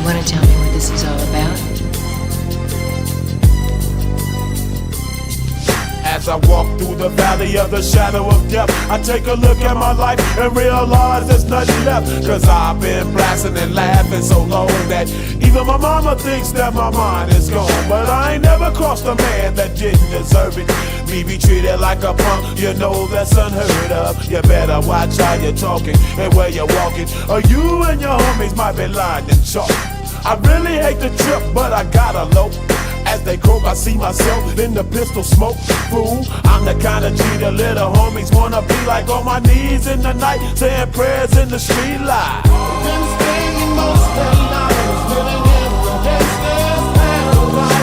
want to tell me what this is all about? As I walk through the valley of the shadow of death, I take a look at my life and realize there's nothing left. Cause I've been blasting and laughing so long that even my mama thinks that my mind is gone. But I ain't never crossed a man that didn't deserve it. Me be treated like a punk, you know that's unheard of. You better watch how you're talking and where you're walking, or you and your homies might be lying in chalk. I really hate the trip, but I gotta low. As they croak, I see myself in the pistol smoke. Fool, I'm the kind of G the little homies wanna be like, on my knees in the night, saying prayers in the street light. Been staying most of the night.